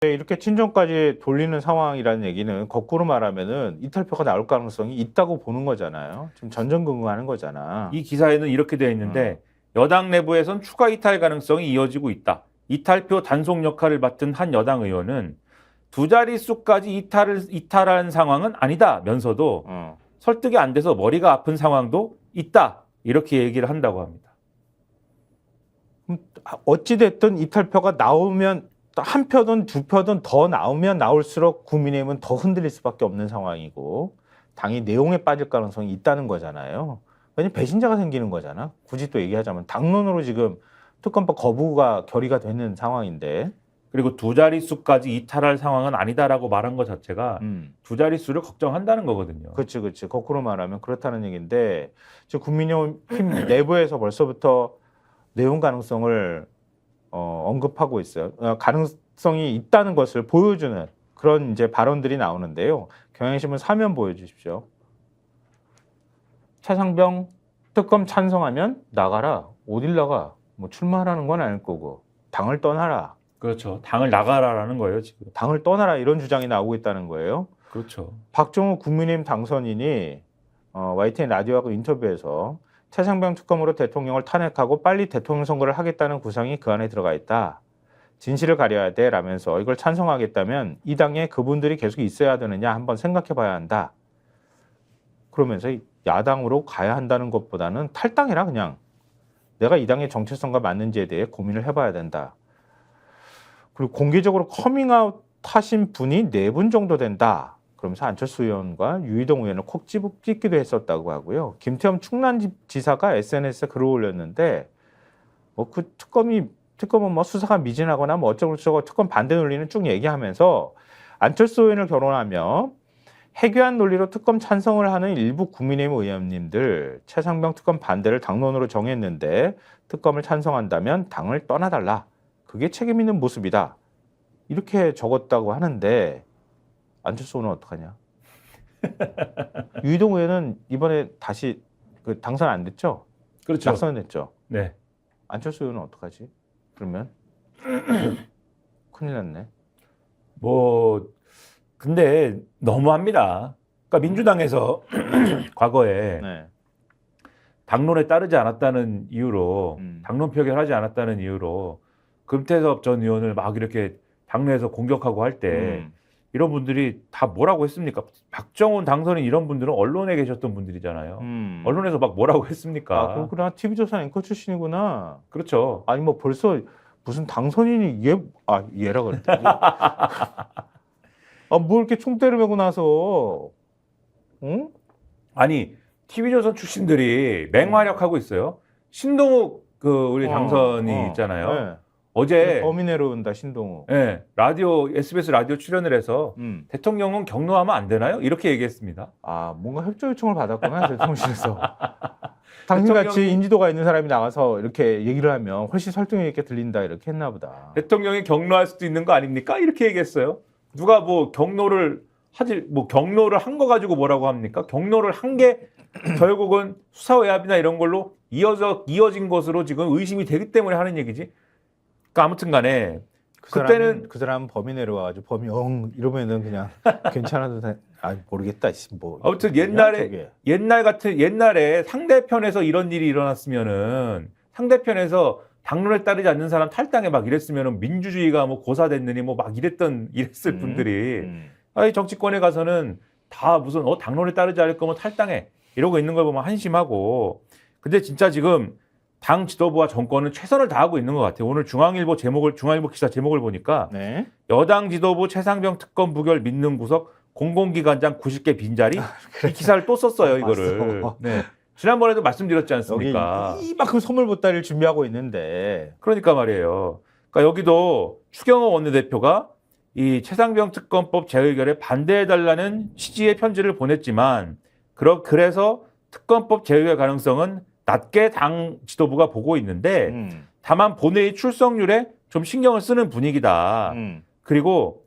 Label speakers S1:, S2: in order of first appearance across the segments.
S1: 이렇게 친정까지 돌리는 상황이라는 얘기는 거꾸로 말하면은 이탈표가 나올 가능성이 있다고 보는 거잖아요. 지금 전전긍긍하는 거잖아.
S2: 이 기사에는 이렇게 되어 있는데 여당 내부에선 추가 이탈 가능성이 이어지고 있다. 이탈표 단속 역할을 맡은 한 여당 의원은 두 자릿수까지 이탈한 상황은 아니다면서도 설득이 안 돼서 머리가 아픈 상황도 있다. 이렇게 얘기를 한다고 합니다.
S1: 어찌됐든 이탈표가 나오면 한 표든 두 표든 더 나오면 나올수록 국민의힘은 더 흔들릴 수밖에 없는 상황이고 당이 내용에 빠질 가능성이 있다는 거잖아요. 왜냐면 배신자가 생기는 거잖아. 굳이 또 얘기하자면 당론으로 지금 특검법 거부가 결의가 되는 상황인데.
S2: 그리고 두 자릿수까지 이탈할 상황은 아니다라고 말한 것 자체가 두 자릿수를 걱정한다는 거거든요.
S1: 그렇지. 거꾸로 말하면 그렇다는 얘기인데 지금 국민의힘 내부에서 벌써부터 내용 가능성을 언급하고 있어요. 가능성이 있다는 것을 보여주는 그런 이제 발언들이 나오는데요. 경향신문 사면 보여주십시오. 차상병 특검 찬성하면 나가라. 어딜 나가? 뭐 출마하라는 건 아닐 거고 당을 떠나라.
S2: 그렇죠. 당을 나가라라는 거예요, 지금.
S1: 당을 떠나라 이런 주장이 나오고 있다는 거예요.
S2: 그렇죠.
S1: 박정우 국민의힘 당선인이 YTN 라디오하고 인터뷰에서 차상병 특검으로 대통령을 탄핵하고 빨리 대통령 선거를 하겠다는 구상이 그 안에 들어가 있다. 진실을 가려야 돼 라면서 이걸 찬성하겠다면 이 당에 그분들이 계속 있어야 되느냐 한번 생각해 봐야 한다. 그러면서 야당으로 가야 한다는 것보다는 탈당해라 그냥. 내가 이 당의 정체성과 맞는지에 대해 고민을 해봐야 된다. 그리고 공개적으로 커밍아웃 하신 분이 4분 정도 된다. 그러면서 안철수 의원과 유희동 의원을 콕 찍기도 했었다고 하고요. 김태흠 충남지사가 SNS에 글을 올렸는데 뭐 그 특검은 뭐 수사가 미진하거나 뭐 어쩌고저쩌고 특검 반대 논리는 쭉 얘기하면서 안철수 의원을 결혼하며 해괴한 논리로 특검 찬성을 하는 일부 국민의힘 의원님들 최상병 특검 반대를 당론으로 정했는데 특검을 찬성한다면 당을 떠나달라. 그게 책임 있는 모습이다. 이렇게 적었다고 하는데 안철수 의원은 어떡하냐? 유희동 의원은 이번에 다시 당선 안 됐죠?
S2: 그렇죠.
S1: 낙선됐죠?
S2: 네.
S1: 안철수 의원은 어떡하지? 그러면 큰일 났네.
S2: 뭐 근데 너무합니다. 그러니까 민주당에서 과거에
S1: 네.
S2: 당론에 따르지 않았다는 이유로 당론 표결하지 않았다는 이유로 금태섭 전 의원을 막 이렇게 당내에서 공격하고 할 때 이런 분들이 다 뭐라고 했습니까? 박정훈 당선인 이런 분들은 언론에 계셨던 분들이잖아요. 언론에서 막 뭐라고 했습니까?
S1: 아, 그렇구나. TV조선 앵커 출신이구나.
S2: 그렇죠.
S1: 아니 뭐 벌써 무슨 당선인이 얘라 그랬더니 뭐 이렇게 총대를 메고 나서 응?
S2: 아니 TV조선 출신들이 맹활약하고 있어요. 신동욱 우리 당선이 있잖아요.
S1: 네.
S2: 어제
S1: 범이 내려온다 신동욱.
S2: 네, SBS 라디오 출연을 해서 대통령은 경로하면 안 되나요? 이렇게 얘기했습니다.
S1: 아, 뭔가 협조 요청을 받았구나 대통령실에서. 당신같이 인지도가 있는 사람이 나가서 이렇게 얘기를 하면 훨씬 설득력 있게 들린다 이렇게 했나 보다.
S2: 대통령이 경로할 수도 있는 거 아닙니까? 이렇게 얘기했어요. 누가 뭐 경로를 한 거 가지고 뭐라고 합니까? 경로를 한 게 결국은 수사 외압이나 이런 걸로 이어진 것으로 지금 의심이 되기 때문에 하는 얘기지. 그러니까 아무튼 간에 그때는
S1: 그 사람은 범이 내려와가지고 범이 이러면은 그냥 괜찮아도 모르겠다. 뭐
S2: 아무튼 옛날에 상대편에서 이런 일이 일어났으면은 상대편에서 당론에 따르지 않는 사람 탈당해 막 이랬으면은 민주주의가 뭐 고사됐느니 뭐 막 이랬을 분들이 아니 정치권에 가서는 다 무슨 당론에 따르지 않을 거면 탈당해 이러고 있는 걸 보면 한심하고. 근데 진짜 지금 당 지도부와 정권은 최선을 다하고 있는 것 같아요. 오늘 중앙일보 기사 제목을 보니까
S1: 네.
S2: 여당 지도부 최상병 특검 부결 믿는 구석 공공기관장 90개 빈자리 이 기사를 또 썼어요. 이거를. 네. 지난번에도 말씀드렸지 않습니까?
S1: 여기 이만큼 선물 보따리를 준비하고 있는데.
S2: 그러니까 말이에요. 그러니까 여기도 추경호 원내대표가 이 최상병 특검법 재의결에 반대해달라는 취지의 편지를 보냈지만 그래서 특검법 재의결 가능성은 낮게 당 지도부가 보고 있는데 다만 본회의 출석률에 좀 신경을 쓰는 분위기다. 그리고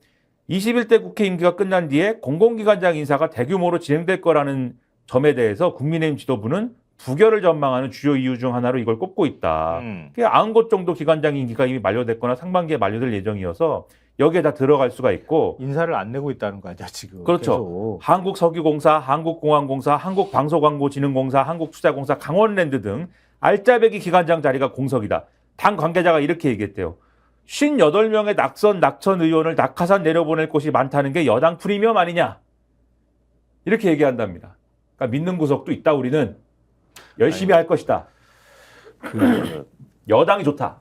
S2: 21대 국회 임기가 끝난 뒤에 공공기관장 인사가 대규모로 진행될 거라는 점에 대해서 국민의힘 지도부는 부결을 전망하는 주요 이유 중 하나로 이걸 꼽고 있다. 90곳 정도 기관장 임기가 이미 만료됐거나 상반기에 만료될 예정이어서 여기에 다 들어갈 수가 있고
S1: 인사를 안 내고 있다는 거 아니야 지금.
S2: 그렇죠.
S1: 계속.
S2: 한국석유공사, 한국공항공사, 한국방송광고진흥공사, 한국투자공사, 강원랜드 등 알짜배기 기관장 자리가 공석이다. 당 관계자가 이렇게 얘기했대요. 58명의 낙천 의원을 낙하산 내려보낼 곳이 많다는 게 여당 프리미엄 아니냐. 이렇게 얘기한답니다. 그러니까 믿는 구석도 있다. 우리는 열심히 할 것이다. 여당이 좋다.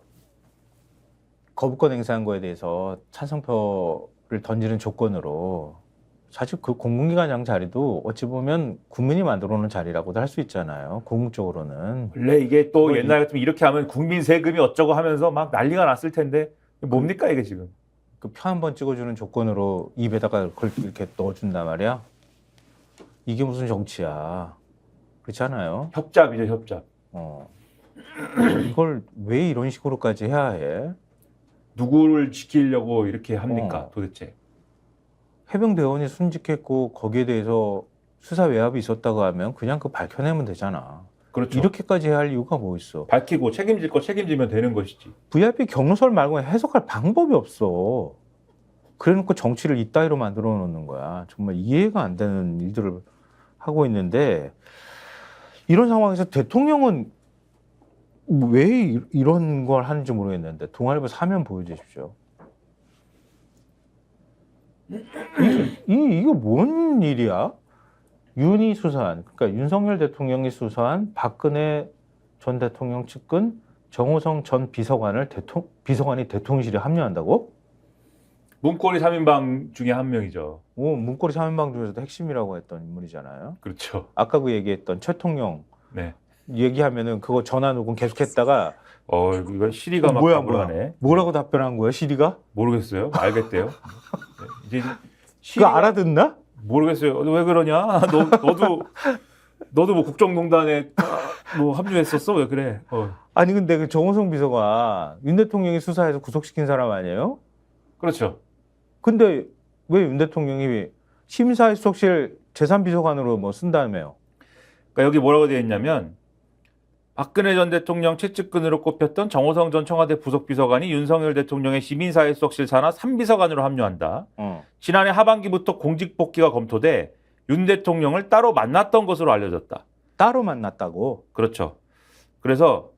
S1: 거부권 행사한 거에 대해서 찬성표를 던지는 조건으로 사실 그 공공기관장 자리도 어찌 보면 국민이 만들어 놓은 자리라고도 할 수 있잖아요. 궁극적으로는.
S2: 원래 이게 또 옛날 같으면 이렇게 하면 국민 세금이 어쩌고 하면서 막 난리가 났을 텐데 뭡니까 이게 지금.
S1: 그 표 한 번 찍어주는 조건으로 입에다가 그걸 이렇게 넣어준단 말이야. 이게 무슨 정치야. 그렇지 않아요?
S2: 협잡이죠, 협잡.
S1: 이걸 왜 이런 식으로까지 해야 해?
S2: 누구를 지키려고 이렇게 합니까 도대체?
S1: 해병대원이 순직했고 거기에 대해서 수사 외압이 있었다고 하면 그냥 그 밝혀내면 되잖아.
S2: 그렇죠.
S1: 이렇게까지 해야 할 이유가 뭐 있어?
S2: 밝히고 책임질 거 책임지면 되는 것이지.
S1: VIP 경로설 말고 해석할 방법이 없어. 그래놓고 정치를 이따위로 만들어 놓는 거야. 정말 이해가 안 되는 일들을 하고 있는데 이런 상황에서 대통령은 왜 이런 걸 하는지 모르겠는데 동아일보 사면 보여주십시오. 이거 뭔 일이야? 윤이 수사한, 그러니까 윤석열 대통령이 수사한 박근혜 전 대통령 측근 정호성 전 비서관이 대통령실에 합류한다고?
S2: 문고리 3인방 중에 한 명이죠.
S1: 문고리 3인방 중에서도 핵심이라고 했던 인물이잖아요.
S2: 그렇죠.
S1: 아까 그 얘기했던 최통령
S2: 네.
S1: 얘기하면은 그거 전화 녹음 계속했다가
S2: 이거 시리가 막 답을 하네.
S1: 뭐라고 답변한 거야, 시리가?
S2: 모르겠어요. 알겠대요. 네. 이제
S1: 그거
S2: 시리가
S1: 알아듣나?
S2: 모르겠어요. 왜 그러냐? 너도 뭐 국정농단에 뭐 합류했었어? 왜 그래?
S1: 아니 근데 그 정호성 비서가 윤 대통령이 수사해서 구속시킨 사람 아니에요?
S2: 그렇죠.
S1: 근데 왜 윤 대통령이 심사숙실 재산비서관으로 뭐 쓴다며요?
S2: 그러니까 여기 뭐라고 되어 있냐면 박근혜 전 대통령 최측근으로 꼽혔던 정호성 전 청와대 부속비서관이 윤석열 대통령의 시민사회수석실 산하 3비서관으로 합류한다. 지난해 하반기부터 공직 복귀가 검토돼 윤 대통령을 따로 만났던 것으로 알려졌다.
S1: 따로 만났다고?
S2: 그렇죠. 그래서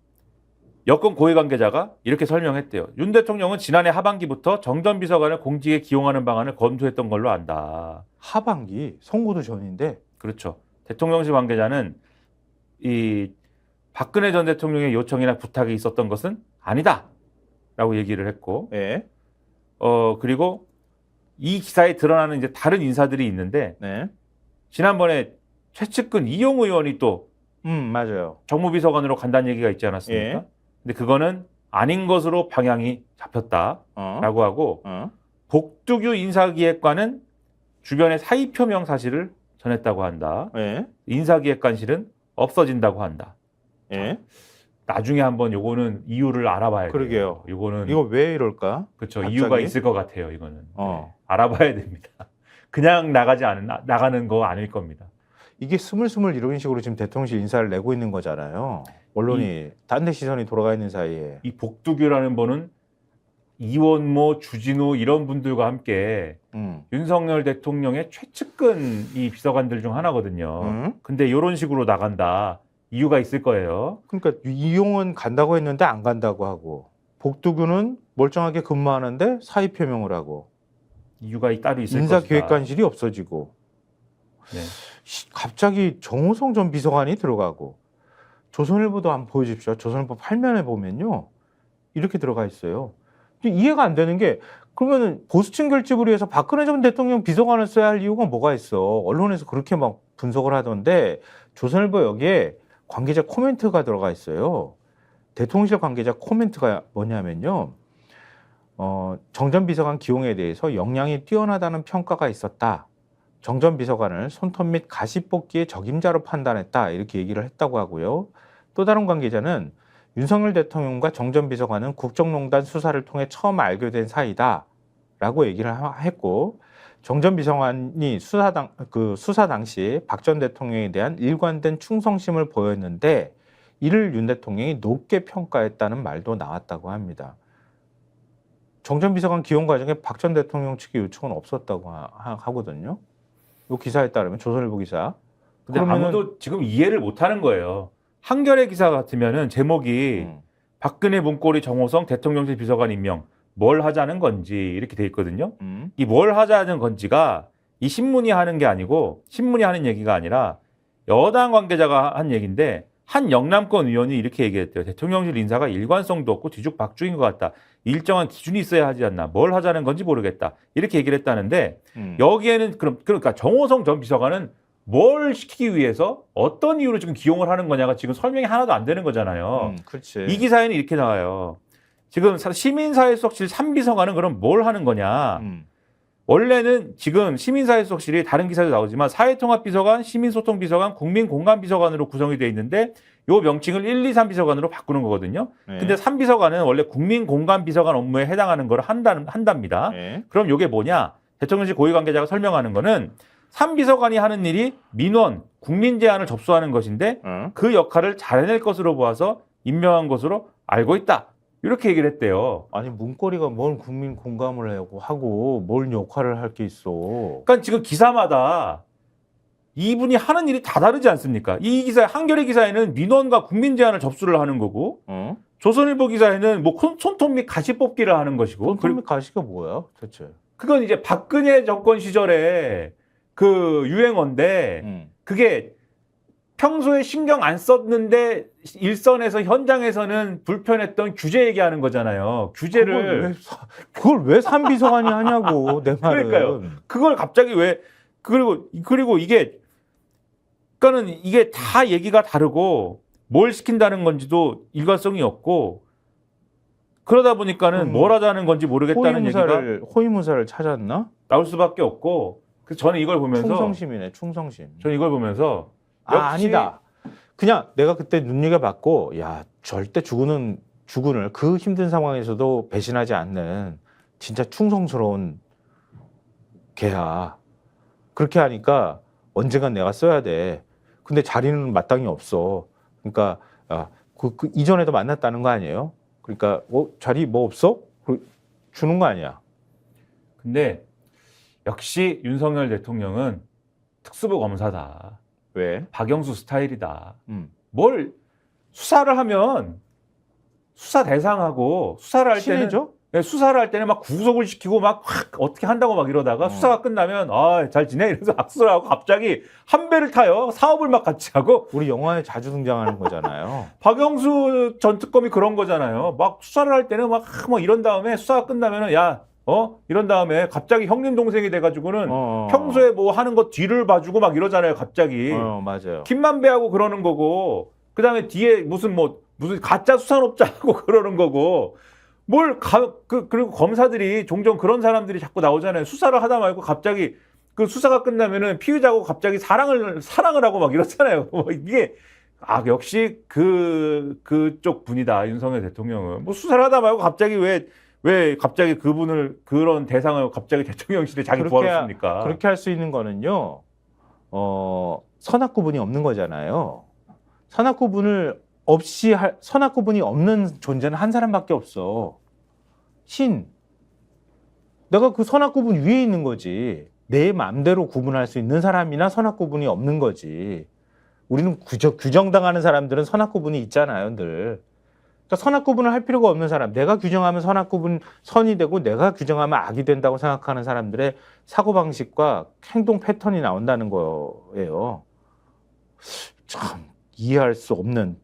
S2: 여권 고위 관계자가 이렇게 설명했대요. 윤 대통령은 지난해 하반기부터 정 전 비서관을 공직에 기용하는 방안을 검토했던 걸로 안다.
S1: 하반기? 선거도 전인데?
S2: 그렇죠. 대통령실 관계자는 이 박근혜 전 대통령의 요청이나 부탁이 있었던 것은 아니다라고 얘기를 했고,
S1: 네.
S2: 그리고 이 기사에 드러나는 이제 다른 인사들이 있는데,
S1: 네.
S2: 지난번에 최측근 이용 의원이 또
S1: 맞아요.
S2: 정무비서관으로 간다는 얘기가 있지 않았습니까?
S1: 예.
S2: 근데 그거는 아닌 것으로 방향이 잡혔다라고 하고, 복두규 인사기획관은 주변에 사의 표명 사실을 전했다고 한다.
S1: 예.
S2: 인사기획관실은 없어진다고 한다.
S1: 예.
S2: 나중에 한번 요거는 이유를 알아봐야 돼요.
S1: 그러게요.
S2: 요거는
S1: 이거 왜 이럴까?
S2: 그렇죠.
S1: 갑자기?
S2: 이유가 있을 것 같아요. 이거는 네. 알아봐야 됩니다. 그냥 나가는 거 아닐 겁니다.
S1: 이게 스물스물 이런 식으로 지금 대통령실 인사를 내고 있는 거잖아요. 언론이 딴 데 시선이 돌아가 있는 사이에.
S2: 이 복두규라는 분은 이원모, 주진우 이런 분들과 함께 윤석열 대통령의 최측근 이 비서관들 중 하나거든요. 근데 이런 식으로 나간다. 이유가 있을 거예요.
S1: 그러니까 이용은 간다고 했는데 안 간다고 하고 복두규는 멀쩡하게 근무하는데 사의 표명을 하고
S2: 이유가 따로 있을 것이다.
S1: 인사기획관실이 없어지고
S2: 네.
S1: 갑자기 정호성 전 비서관이 들어가고 조선일보도 한번 보여주십시오. 조선일보 8면에 보면요. 이렇게 들어가 있어요. 이해가 안 되는 게 그러면 보수층 결집을 위해서 박근혜 전 대통령 비서관을 써야 할 이유가 뭐가 있어. 언론에서 그렇게 막 분석을 하던데 조선일보 여기에 관계자 코멘트가 들어가 있어요. 대통령실 관계자 코멘트가 뭐냐면요. 정 전 비서관 기용에 대해서 역량이 뛰어나다는 평가가 있었다. 정 전 비서관을 손톱 및 가시뽑기의 적임자로 판단했다. 이렇게 얘기를 했다고 하고요. 또 다른 관계자는 윤석열 대통령과 정 전 비서관은 국정농단 수사를 통해 처음 알게 된 사이다. 라고 얘기를 했고, 정 전 비서관이 수사 당시 박 전 대통령에 대한 일관된 충성심을 보였는데 이를 윤 대통령이 높게 평가했다는 말도 나왔다고 합니다. 정 전 비서관 기용 과정에 박 전 대통령 측의 요청은 없었다고 하거든요. 이 기사에 따르면, 조선일보 기사.
S2: 근데 아무도 지금 이해를 못하는 거예요. 한겨레 기사 같으면은 제목이 박근혜 문고리 정호성 대통령실 비서관 임명 뭘 하자는 건지 이렇게 돼 있거든요. 이 뭘 하자는 건지가 이 신문이 하는 게 아니고, 신문이 하는 얘기가 아니라 여당 관계자가 한 얘기인데, 한 영남권 의원이 이렇게 얘기했대요. 대통령실 인사가 일관성도 없고 뒤죽박죽인 것 같다. 일정한 기준이 있어야 하지 않나. 뭘 하자는 건지 모르겠다. 이렇게 얘기를 했다는데, 여기에는 그러니까 정호성 전 비서관은 뭘 시키기 위해서 어떤 이유로 지금 기용을 하는 거냐가 지금 설명이 하나도 안 되는 거잖아요.
S1: 그렇지.
S2: 이 기사에는 이렇게 나와요. 지금 시민사회수석실 3비서관은 그럼 뭘 하는 거냐. 원래는 지금 시민사회수석실이 다른 기사도 나오지만 사회통합비서관, 시민소통비서관, 국민공감비서관으로 구성이 돼 있는데 요 명칭을 1, 2, 3비서관으로 바꾸는 거거든요.
S1: 네.
S2: 근데 3비서관은 원래 국민공감비서관 업무에 해당하는 걸 한답니다.
S1: 네.
S2: 그럼 요게 뭐냐? 대통령실 고위관계자가 설명하는 거는 3비서관이 하는 일이 민원, 국민 제안을 접수하는 것인데 그 역할을 잘해낼 것으로 보아서 임명한 것으로 알고 있다. 이렇게 얘기를 했대요.
S1: 아니, 문고리가 뭘 국민 공감을 하고 뭘 역할을 할 게 있어.
S2: 그러니까 지금 기사마다 이분이 하는 일이 다 다르지 않습니까? 이 기사, 한겨레 기사에는 민원과 국민 제안을 접수를 하는 거고, 조선일보 기사에는 뭐 손톱 및 가시 뽑기를 하는 것이고.
S1: 손톱 및 가시가 뭐야, 대체?
S2: 그건 이제 박근혜 정권 시절에 그 유행어인데, 그게 평소에 신경 안 썼는데 일선에서 현장에서는 불편했던 규제 얘기하는 거잖아요. 규제를
S1: 그걸 왜 3비서관이 하냐고, 내 말은.
S2: 그러니까요. 그걸 갑자기 왜 그리고 이게 그러니까는 이게 다 얘기가 다르고 뭘 시킨다는 건지도 일관성이 없고, 그러다 보니까는 뭘 하자는 건지 모르겠다는 얘기가
S1: 호위무사를 찾았나?
S2: 나올 수밖에 없고. 그래서 저는 이걸 보면서
S1: 충성심이네, 충성심.
S2: 저는 이걸 보면서
S1: 아니다. 그냥 내가 그때 눈여겨봤고, 야, 절대 주군을 그 힘든 상황에서도 배신하지 않는 진짜 충성스러운 개야. 그렇게 하니까 언젠간 내가 써야 돼. 근데 자리는 마땅히 없어. 그러니까 그 이전에도 만났다는 거 아니에요? 그러니까 자리 뭐 없어? 주는 거 아니야.
S2: 근데 역시 윤석열 대통령은 특수부 검사다.
S1: 왜?
S2: 박영수 스타일이다. 뭘 수사를 하면 수사 대상하고 수사를 할 때는
S1: 친해져?
S2: 수사를 할 때는 막 구속을 시키고 막 어떻게 한다고 막 이러다가 수사가 끝나면 잘 지내 이러면서 악수를 하고 갑자기 한 배를 타요. 사업을 막 같이 하고.
S1: 우리 영화에 자주 등장하는 거잖아요.
S2: 박영수 전 특검이 그런 거잖아요. 막 수사를 할 때는 막 이런 다음에 수사가 끝나면은 이런 다음에 갑자기 형님 동생이 돼가지고는 평소에 뭐 하는 거 뒤를 봐주고 막 이러잖아요. 갑자기.
S1: 맞아요.
S2: 김만배하고 그러는 거고, 그 다음에 뒤에 무슨 가짜 수산업자하고 그러는 거고, 그리고 검사들이 종종 그런 사람들이 자꾸 나오잖아요. 수사를 하다 말고 갑자기 그 수사가 끝나면은 피의자하고 갑자기 사랑을 하고 막 이러잖아요. 이게, 역시 그쪽 분이다. 윤석열 대통령은. 수사를 하다 말고 갑자기 왜 갑자기 그런 대상을 갑자기 대통령실에 자기 부하였습니까?
S1: 그렇게 할 수 있는 거는요, 선악구분이 없는 거잖아요. 선악구분이 없는 존재는 한 사람밖에 없어. 내가 그 선악구분 위에 있는 거지. 내 마음대로 구분할 수 있는 사람이나 선악구분이 없는 거지. 우리는 규정당하는 사람들은 선악구분이 있잖아요, 늘. 그러니까 선악구분을 할 필요가 없는 사람, 내가 규정하면 선악구분 선이 되고 내가 규정하면 악이 된다고 생각하는 사람들의 사고방식과 행동 패턴이 나온다는 거예요. 참 이해할 수 없는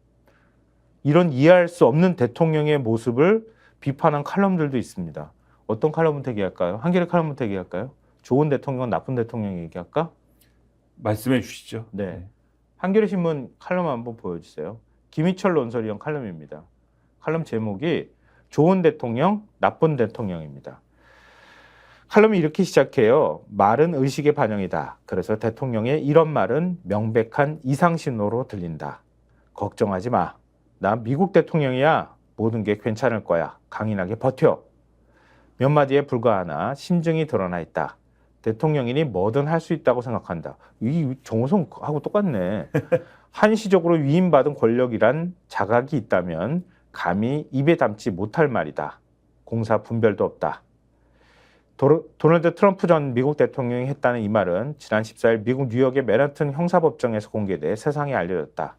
S1: 대통령의 모습을 비판한 칼럼들도 있습니다. 어떤 칼럼부터 얘기할까요? 한겨레 칼럼부터 얘기할까요? 좋은 대통령, 나쁜 대통령 얘기할까?
S2: 말씀해 주시죠.
S1: 네. 한겨레 신문 칼럼 한번 보여주세요. 김희철 논설위원 칼럼입니다. 칼럼 제목이 좋은 대통령, 나쁜 대통령입니다. 칼럼이 이렇게 시작해요. 말은 의식의 반영이다. 그래서 대통령의 이런 말은 명백한 이상 신호로 들린다. 걱정하지 마. 나 미국 대통령이야. 모든 게 괜찮을 거야. 강인하게 버텨. 몇 마디에 불과하나 심증이 드러나 있다. 대통령이니 뭐든 할 수 있다고 생각한다. 이 정호성하고 똑같네. 한시적으로 위임받은 권력이란 자각이 있다면 감히 입에 담지 못할 말이다. 공사 분별도 없다. 도널드 트럼프 전 미국 대통령이 했다는 이 말은 지난 14일 미국 뉴욕의 맨하튼 형사법정에서 공개돼 세상에 알려졌다.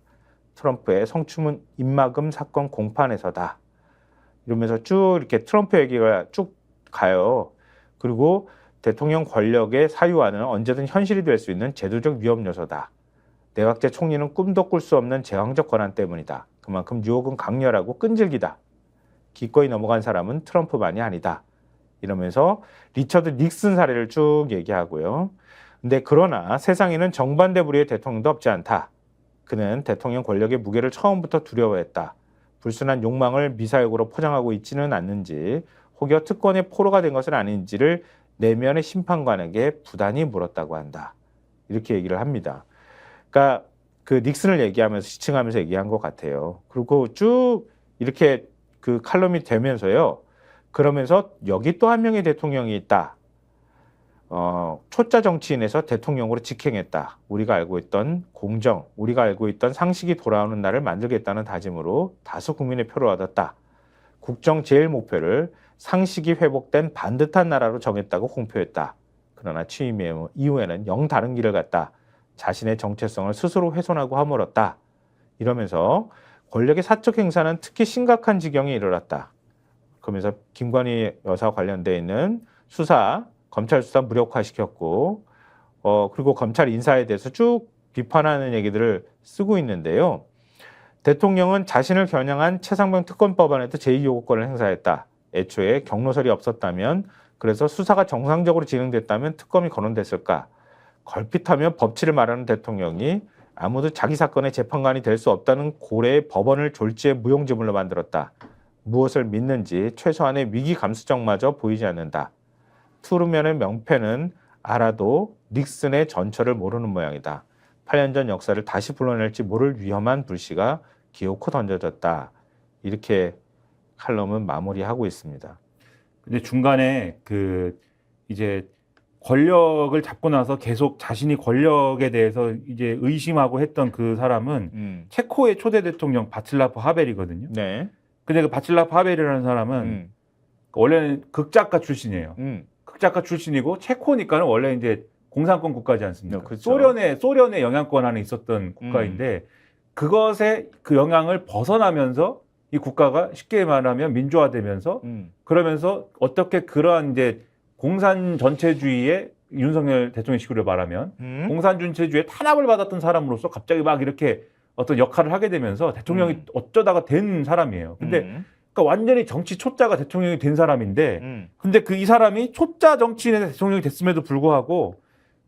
S1: 트럼프의 성추문 입막음 사건 공판에서다. 이러면서 쭉 이렇게 트럼프 얘기가 쭉 가요. 그리고 대통령 권력의 사유화는 언제든 현실이 될 수 있는 제도적 위험 요소다. 내각제 총리는 꿈도 꿀 수 없는 제왕적 권한 때문이다. 그만큼 유혹은 강렬하고 끈질기다. 기꺼이 넘어간 사람은 트럼프만이 아니다. 이러면서 리처드 닉슨 사례를 쭉 얘기하고요. 근데 그러나 세상에는 정반대 부류의 대통령도 없지 않다. 그는 대통령 권력의 무게를 처음부터 두려워했다. 불순한 욕망을 미사역으로 포장하고 있지는 않는지 혹여 특권의 포로가 된 것은 아닌지를 내면의 심판관에게 부단히 물었다고 한다. 이렇게 얘기를 합니다. 그러니까 그 닉슨을 얘기하면서 지칭하면서 얘기한 것 같아요. 그리고 쭉 이렇게 그 칼럼이 되면서요. 그러면서 여기 또 한 명의 대통령이 있다. 초짜 정치인에서 대통령으로 직행했다. 우리가 알고 있던 공정, 우리가 알고 있던 상식이 돌아오는 날을 만들겠다는 다짐으로 다수 국민의 표를 얻었다. 국정 제일 목표를 상식이 회복된 반듯한 나라로 정했다고 공표했다. 그러나 취임 이후에는 영 다른 길을 갔다. 자신의 정체성을 스스로 훼손하고 허물었다. 이러면서 권력의 사적 행사는 특히 심각한 지경에 이르렀다. 그러면서 김건희 여사와 관련되어 있는 수사, 검찰 수사 무력화시켰고 그리고 검찰 인사에 대해서 쭉 비판하는 얘기들을 쓰고 있는데요. 대통령은 자신을 겨냥한 최상병 특검법안에도 제2요구권을 행사했다. 애초에 경로설이 없었다면 그래서 수사가 정상적으로 진행됐다면 특검이 거론됐을까? 걸핏하면 법치를 말하는 대통령이 아무도 자기 사건의 재판관이 될 수 없다는 고래의 법원을 졸지에 무용지물로 만들었다. 무엇을 믿는지 최소한의 위기 감수성마저 보이지 않는다. 투르면의 명패는 알아도 닉슨의 전철을 모르는 모양이다. 8년 전 역사를 다시 불러낼지 모를 위험한 불씨가 기어코 던져졌다. 이렇게 칼럼은 마무리하고 있습니다.
S2: 근데 중간에 그 이제 권력을 잡고 나서 계속 자신이 권력에 대해서 이제 의심하고 했던 그 사람은 체코의 초대 대통령 바칠라프 하벨이거든요.
S1: 네.
S2: 근데 그 바칠라프 하벨이라는 사람은 원래는 극작가 출신이에요. 극작가 출신이고 체코니까는 원래 이제 공산권 국가지 않습니까?
S1: 네, 그렇죠.
S2: 소련의 영향권 안에 있었던 국가인데 그것에 그 영향을 벗어나면서 이 국가가 쉽게 말하면 민주화되면서 그러면서 어떻게 그러한 이제 공산 전체주의의 윤석열 대통령식으로 말하면 공산 전체주의의 탄압을 받았던 사람으로서 갑자기 막 이렇게 어떤 역할을 하게 되면서 대통령이 어쩌다가 된 사람이에요. 근데 그러니까 완전히 정치 초짜가 대통령이 된 사람인데 근데 그 이 사람이 초짜 정치인의 대통령이 됐음에도 불구하고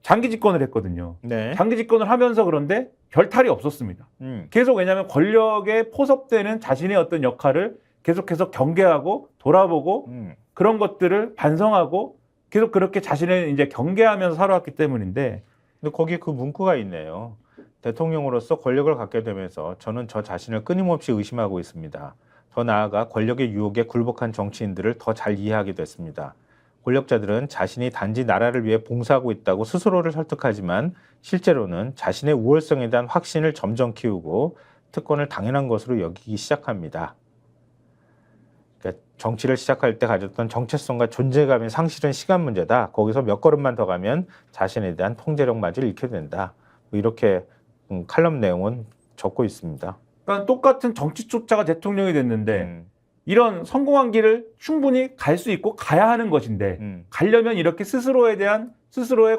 S2: 장기 집권을 했거든요.
S1: 네.
S2: 장기 집권을 하면서 그런데 별탈이 없었습니다. 계속 왜냐하면 권력에 포섭되는 자신의 어떤 역할을 계속해서 경계하고 돌아보고 그런 것들을 반성하고 계속 그렇게 자신을 이제 경계하면서 살아왔기 때문인데
S1: 근데 거기에 그 문구가 있네요. 대통령으로서 권력을 갖게 되면서 저는 저 자신을 끊임없이 의심하고 있습니다. 더 나아가 권력의 유혹에 굴복한 정치인들을 더 잘 이해하게 됐습니다. 권력자들은 자신이 단지 나라를 위해 봉사하고 있다고 스스로를 설득하지만 실제로는 자신의 우월성에 대한 확신을 점점 키우고 특권을 당연한 것으로 여기기 시작합니다. 그러니까 정치를 시작할 때 가졌던 정체성과 존재감의 상실은 시간 문제다. 거기서 몇 걸음만 더 가면 자신에 대한 통제력마저 잃게 된다. 뭐 이렇게 칼럼 내용은 적고 있습니다.
S2: 그러니까 똑같은 정치 초짜가 대통령이 됐는데 이런 성공한 길을 충분히 갈 수 있고 가야 하는 것인데 가려면 이렇게 스스로의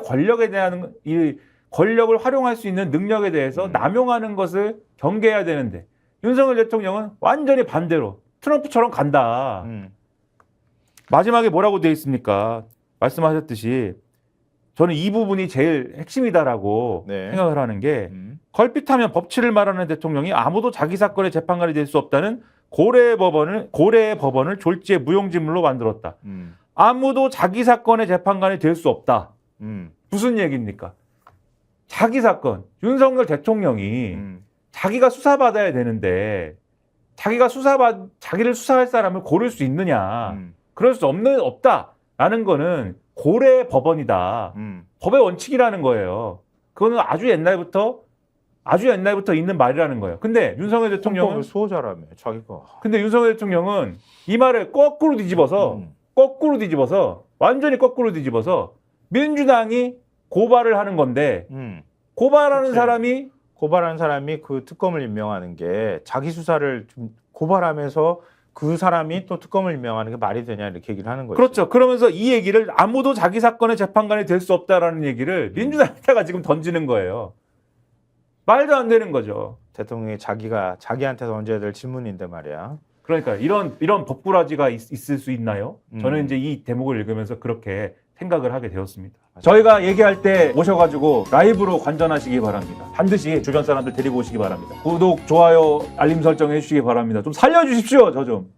S2: 권력에 대한 이 권력을 활용할 수 있는 능력에 대해서 남용하는 것을 경계해야 되는데 윤석열 대통령은 완전히 반대로 트럼프처럼 간다. 마지막에 뭐라고 되어 있습니까? 말씀하셨듯이 저는 이 부분이 제일 핵심이다라고
S1: 네.
S2: 생각을 하는 게 걸핏하면 법치를 말하는 대통령이 아무도 자기 사건의 재판관이 될 수 없다는 고래의 법원을 졸지에 무용지물로 만들었다. 아무도 자기 사건의 재판관이 될 수 없다. 무슨 얘기입니까? 자기 사건, 윤석열 대통령이 자기가 수사받아야 되는데 자기를 수사할 사람을 고를 수 있느냐. 그럴 수 없다라는 거는 고래 법원이다. 법의 원칙이라는 거예요. 그거는 아주 옛날부터 있는 말이라는 거예요. 근데 윤석열 대통령은
S1: 수호자라며 자기가.
S2: 근데 윤석열 대통령은 이 말을 거꾸로 뒤집어서 완전히 거꾸로 뒤집어서 민주당이 고발을 하는 건데 고발하는
S1: 그치.
S2: 사람이
S1: 사람이 그 특검을 임명하는 게 자기 수사를 좀 고발하면서 그 사람이 또 특검을 임명하는 게 말이 되냐 이렇게 얘기를 하는 거죠.
S2: 그렇죠. 그러면서 이 얘기를 아무도 자기 사건의 재판관이 될 수 없다라는 얘기를 민주당에다가 지금 던지는 거예요. 말도 안 되는 거죠.
S1: 대통령이 자기한테 던져야 될 질문인데 말이야.
S2: 그러니까 이런 법꾸라지가 있을 수 있나요? 저는 이제 이 대목을 읽으면서 그렇게 생각을 하게 되었습니다. 저희가 얘기할 때 오셔가지고 라이브로 관전하시기 바랍니다. 반드시 주변 사람들 데리고 오시기 바랍니다. 구독, 좋아요, 알림 설정 해주시기 바랍니다. 좀 살려주십시오, 저 좀.